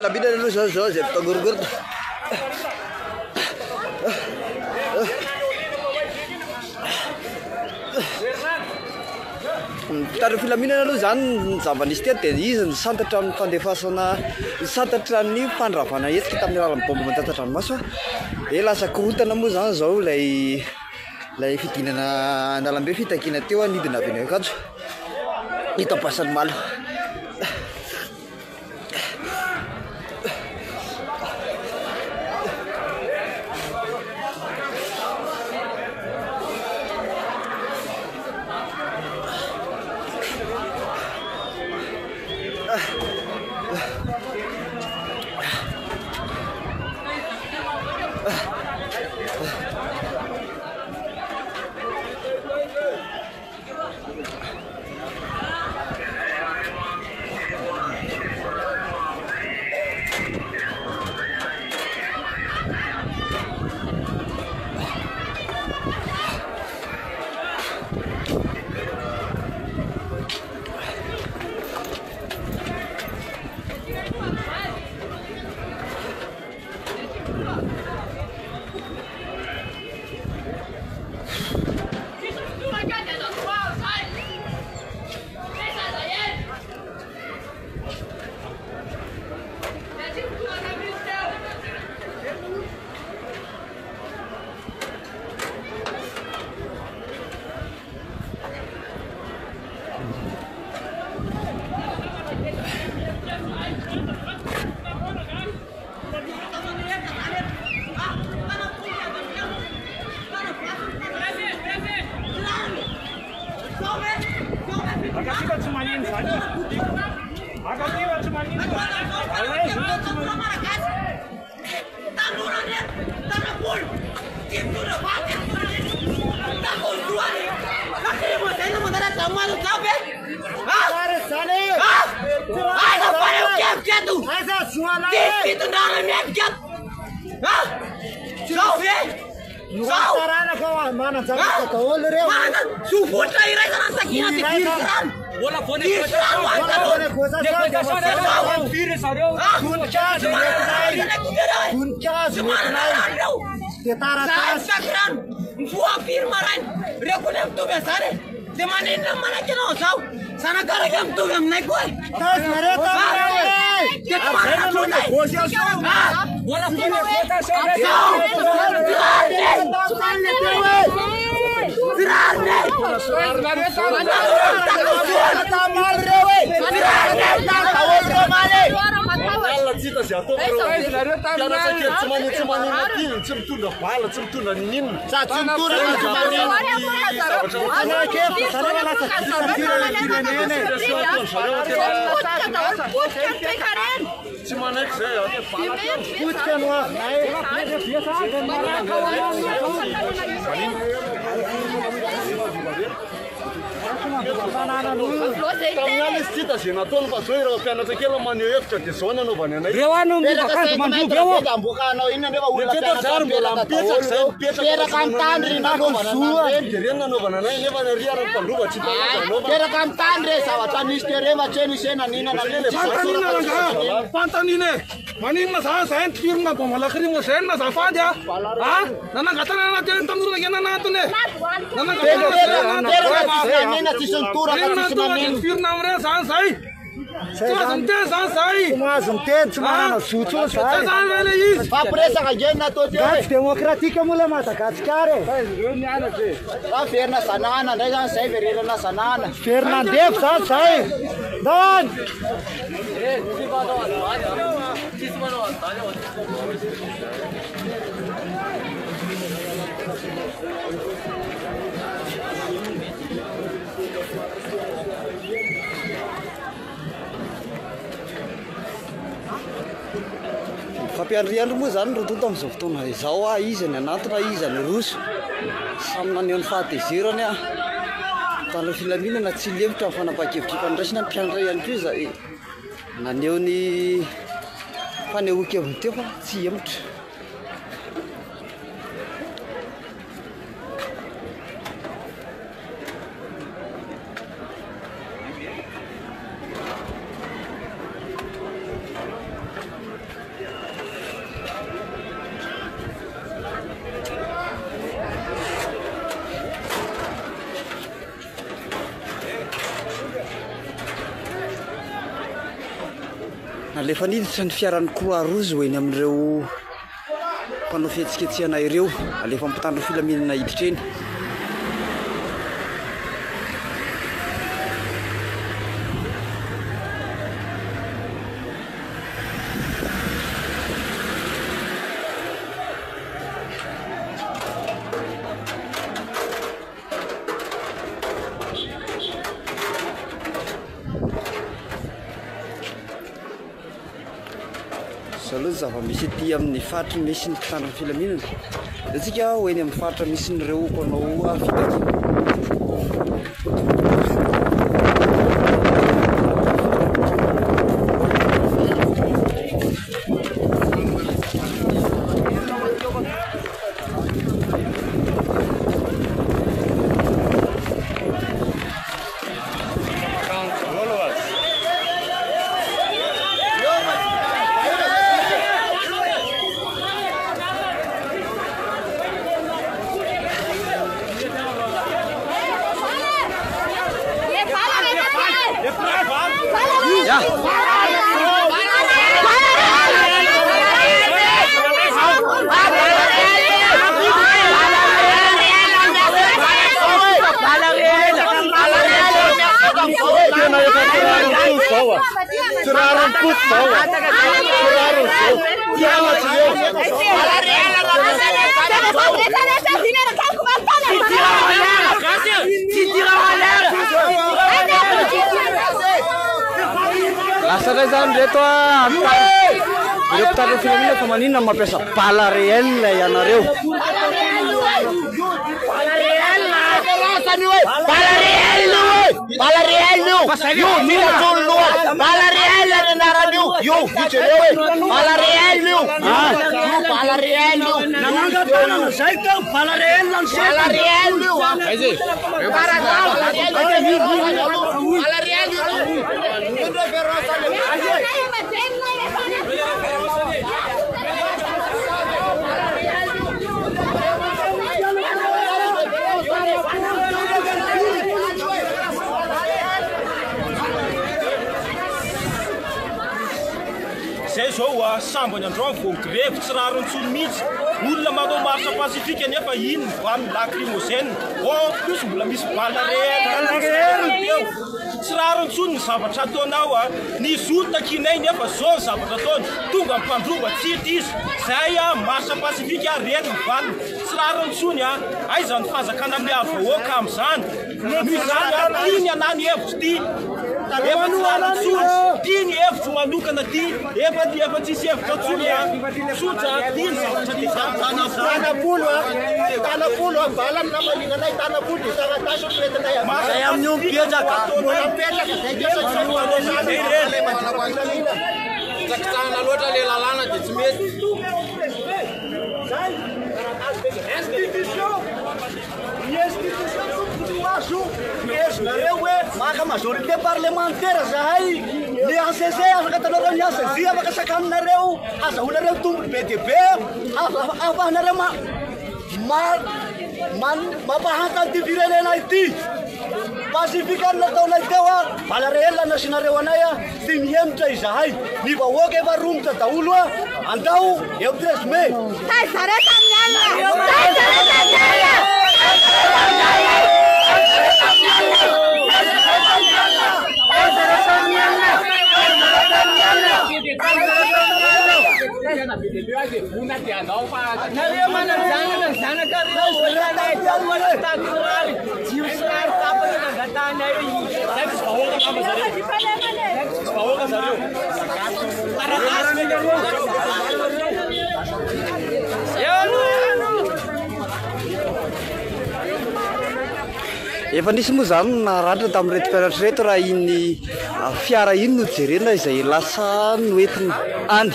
Lebih dari lu sosok zep gur-gur. Taruh film ini lalu zaman istiadat ini santatran pandefasona santatran ni panrafana yes kita melalam pemerintah masuk. Elah sakutan namu jauh lai fitina dalam befita kina tiwan di dalam ini kan. Itu pasal malu. Democrática mulher mata cascare. Sanana, deixa sai verina sanana. Fernandes sai. Don. Fampiandriana moa zany ro toto amin'izao fotoana izao izy ny anatona izy ny roso samy naneho ny fahatezerany taloha filaminana tsy lemitra amin'ny fanapahan-kevitra fandraisana ny mpianatra ihany koa izay naneho ny fanehoan-keviny teo fa tsy emitra. Alefa niditra ny fiaran'ny Croix Rouge hoeny amin'ireo mpanao fihetsiketsehana ireo. Alefa ampitandro filaminana hiditra eny. Aloha zava-misy ety amin'ny faritra misy ny mpitandrina filaminana. Antsika ho eny amin'ny faritra misy nireo mpanao fitaky. Lasa zany reto ireo mpitandrina filaminana fa maninona mampiasa bala réel ianareo. Bala réel io mila tolo bala réel anarany io vitreo bala réel io bala réel io nanangatana zay tao bala réel bala réel io bala réel zay zao sambany androany vao grevy tsy raha rontsony mihitsy olona manao marche pacifique nefa iny amin'ny lacrymogène plus mbola misy bala réel teo tsy raha rontsony ny zavatra ataonao ny zota kinay nefa zao ny zavatra ataony tonga mpandrova tsity izy zay marche pacifique reny mivalina tsy raha rontsony aizany fazakana amin'ny avahoaka amin'izany izany iny anany hevitry ty efa tsy rarontsony ty ny hevitry manokana ty efa tsisy hevitra tsony sotra ty ny zavatra ty tanapolo bala amina maninanay tanapolo taratasy ometinay zay amin'ny ompiezaka zakitsahana loatra le lalàna dia tsy mety nareo hoe maka majorité parlementaire zahay le ACC afaka tanareo ny ACZ afaka sakaninareo azahoanareo tombony be dia be afahanareo mampahantany ty firenena ity pacifique any nataonay teo bala réel nasinareo anay sy mihemitra izahay ny vahoaka efa romotra daholo andao eo 13 mai Efa nisy moa zany naratra tamin'ny reto reto raha iny fiara iny no jerena izay lasa noentiny any.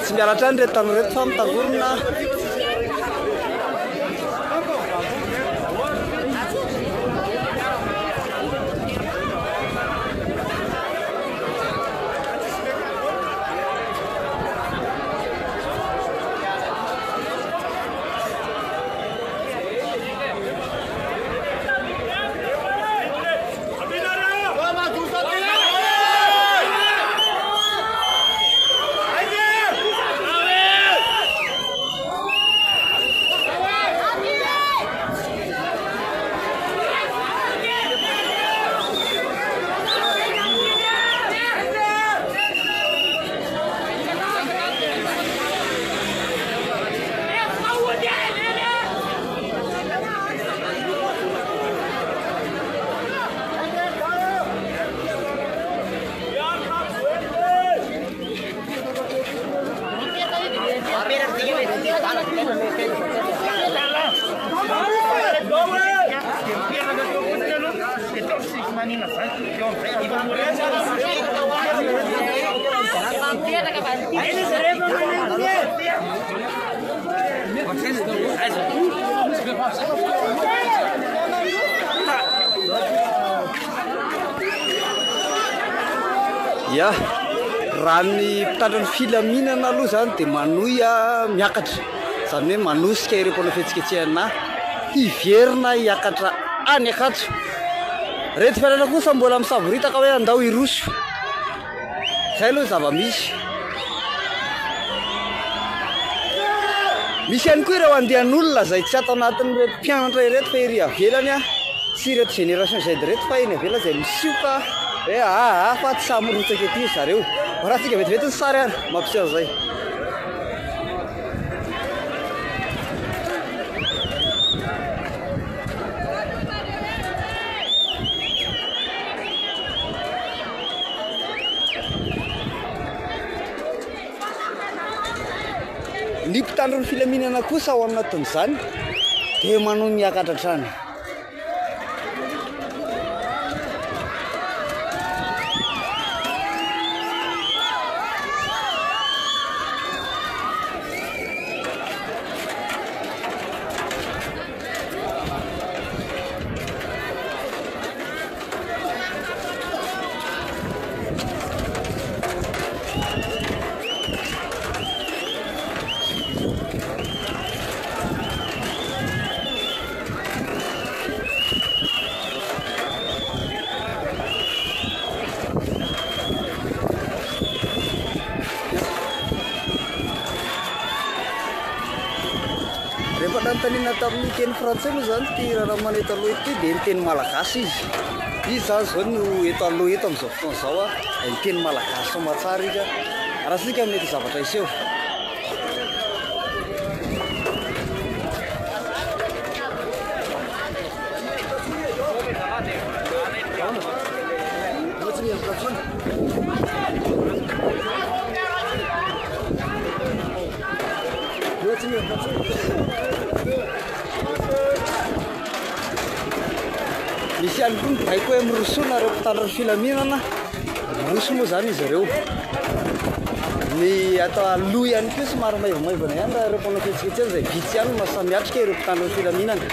Tsy miaratra any reto tamin'ny reto fa mitangorona. Ya, raha ny mpitandro ny filaminana aloha zany dia manohy miakatra, zany hoe manosika ireo mpanao fihetsiketsehana hiverina hiakatra any akato. Reto fiainana kosa mbola misaboritaka hoe andao hiroso, zay aloha zava-misy. Misy ihany koa ireo andehan'olona zay tsy atao anatin'ny reto mpianatra ireto fa ery avelany sy reto génération Z reto fa eny avelany zay misioka hoe fa tsy samorotsaka ety zareo. Raha tsika vetivety ny sary ary mampiseho zay. Ny mpitandro ny filaminana kosa ao anatin'izany dia manao miakatra trano. Rehefa nanontaniana tamin'ny teny frantsay moa zany ty raha manao eto aloha ity dia ny teny malagasy izy. Izy zany zao no eto aloha eto amin'izao fotoana izao ny teny malagasy somatsara izy raha sika mety zavatra iseho. Misy ihany koa mibaiko hoe mirosona ireo mpitandro ny filaminana. Miroso moa zany izy ireo. Ny atao aloha ihany koa somary maivamaivana ihany raha ireo mpanao fihetsiketsehana izay vitsy ihany no mahasamihatrika ireo mpitandro ny filaminana.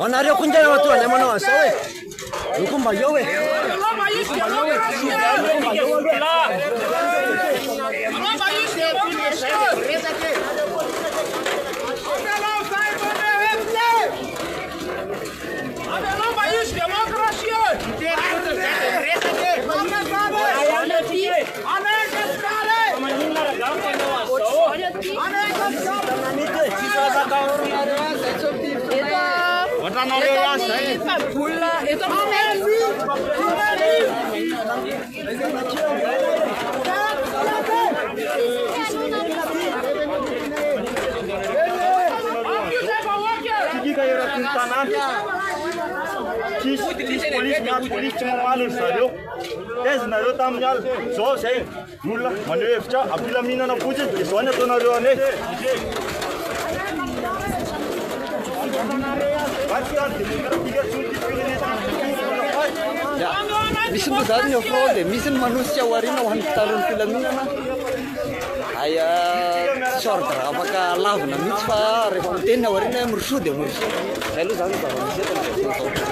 Anareo kunjana watu wanamano wasawe. Nukumba yowe. Polis tsy mamaly zareo. Tezonareo tamin'ny alina. Zao zay olona maneho hevitra ampilaminana fotsiny dia zao ny ataonareo ane. Misy moa zany ny fraude dia misy ny manosika ao aoriana ho an'ny mpitandro ny filaminana. Aya tsy ordre afaka lavina mihitsy fa rehefa miteny ao aoriana miroso dia miroso. Zay aloha zany zava-misy eto amin'izao fotoana izao.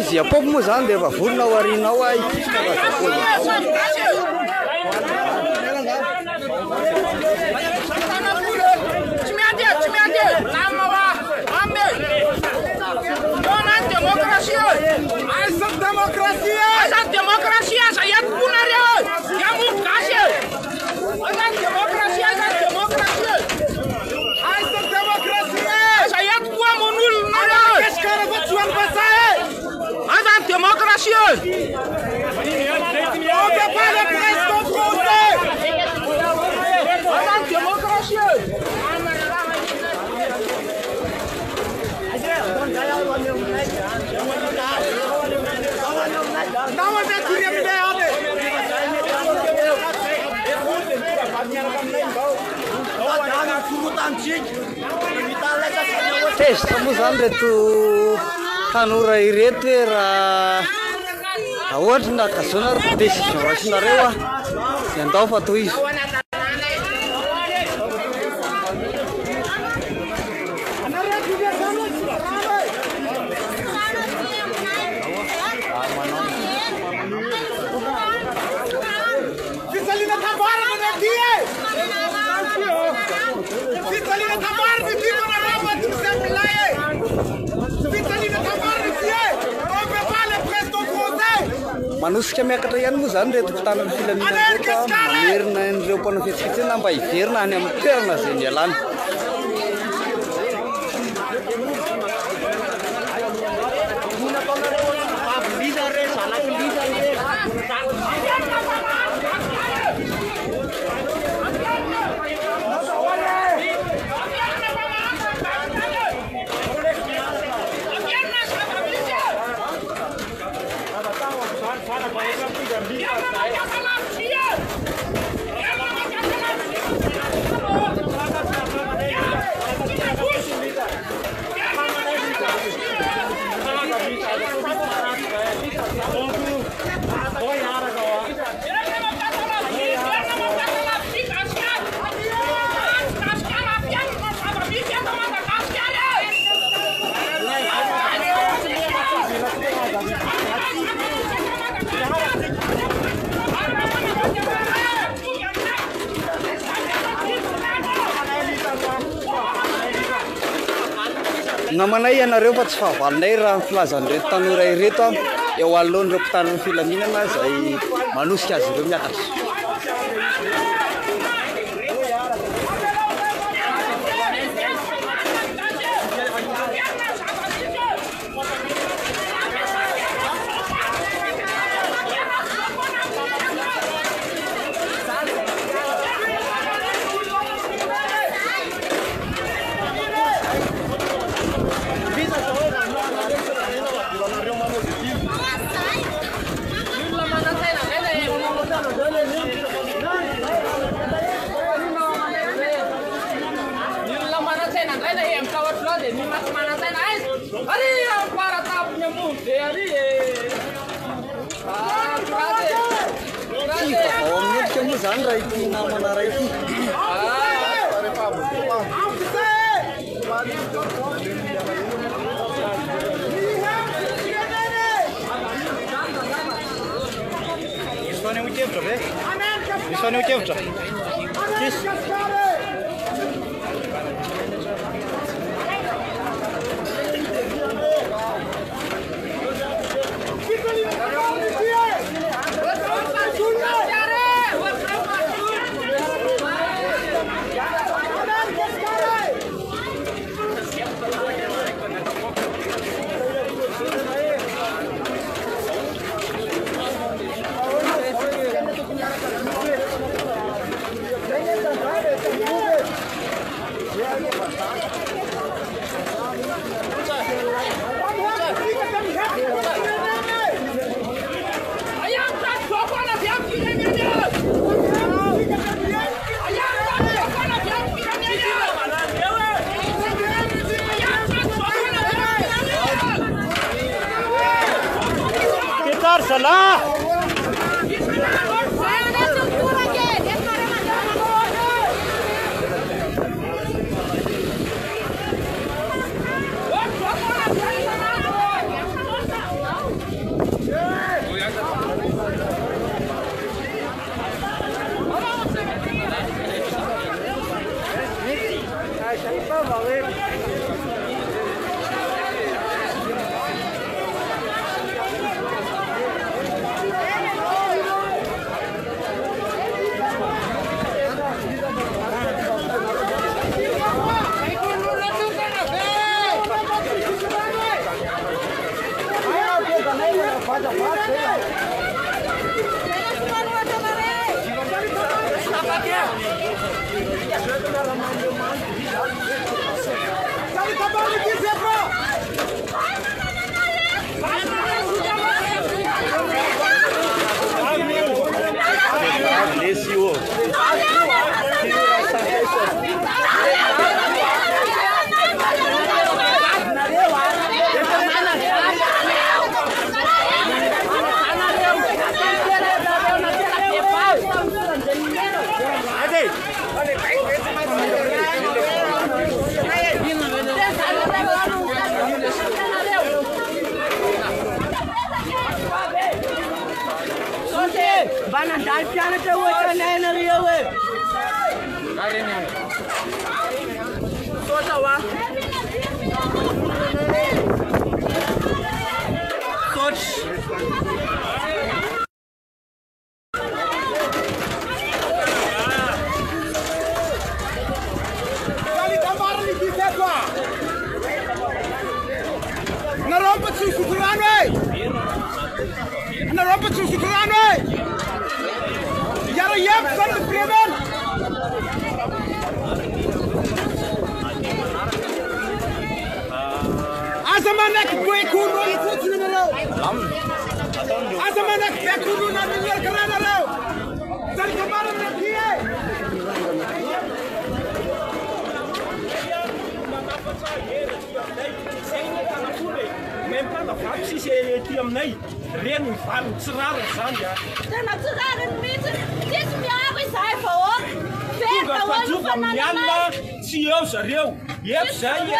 Zia pop moa zany dia efa vorona ao aorianao ay testa moa zany reto tanora ireto hoe raha ohatra na kazona décision rasinareo a dia andao fa toy izy manosika miakatra ihany moa zany reto mpitana filaminana reto mamerina ireo mpanao fihetsiketsena mba hiverina any amin'ny toerana zay ny alana namanay ianareo fa tsy fahavalinay raha filazan'ireto tanora ireto eo alohan'ireo mpitanana filaminana zay manosika azy ireo miakatra zany raha ity namana raha ity Misy utevitra ve? Misy utevitra? salah.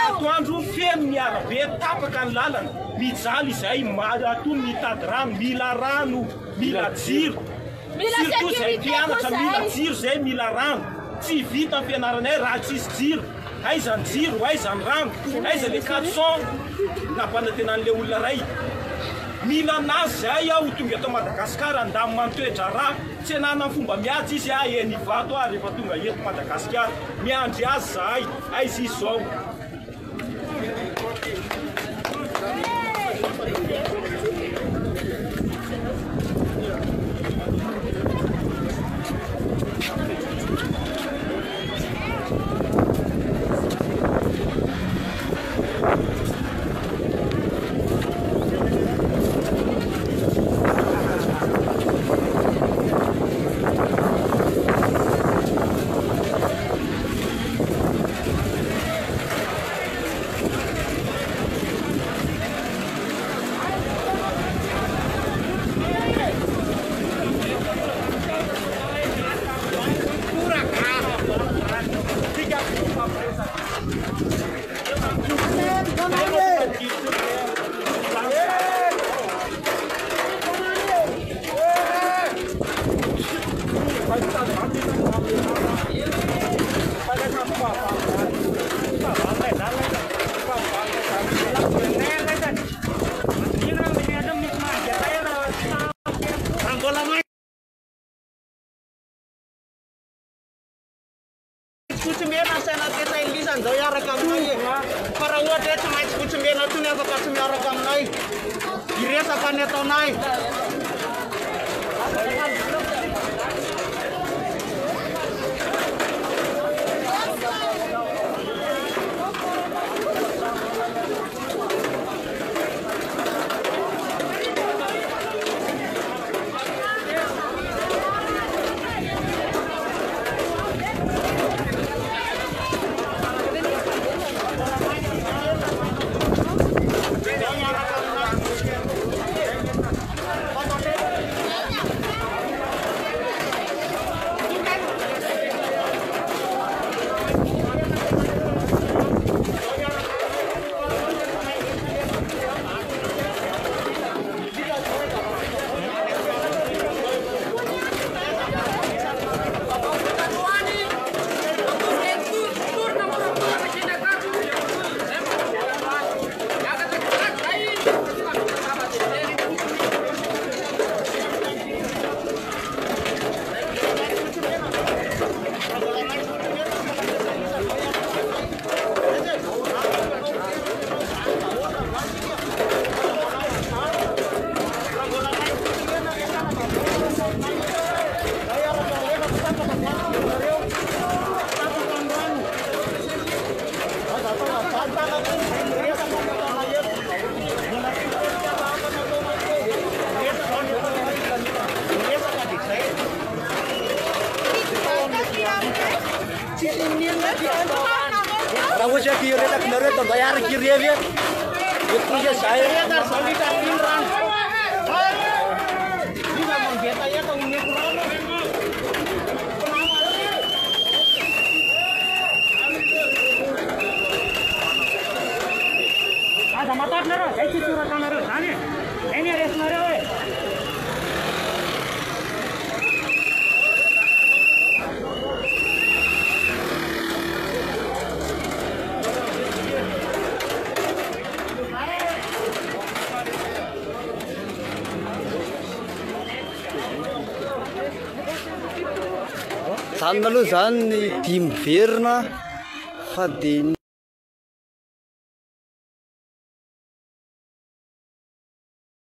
Atoandro feno miarabe tapaka ny lalana mijaly izay atony mitady rano mila rano mila jiro surtout zay mpianatra mila jiro zay mila rano tsy vita ny fianaranay raha tsisy jiro aizany jiro aizany rano aiza le 400 nampanantenan'le olona ray mila anazy zay aho tonga eto Madagasikara andamy mantoetra raha tsy anana fomba miady izy eny ivato rehefa tonga eto Madagasikara miandry azy zahay aizy izy zao. kireta kinareta bayar kirevye. Itu ya saya dah solita pinran. Ini memang beta ya kau ini kurang. Ada mata nara, saya curhat nara, sana. Ini res nara. Zany maloha zany 5 verina fa dia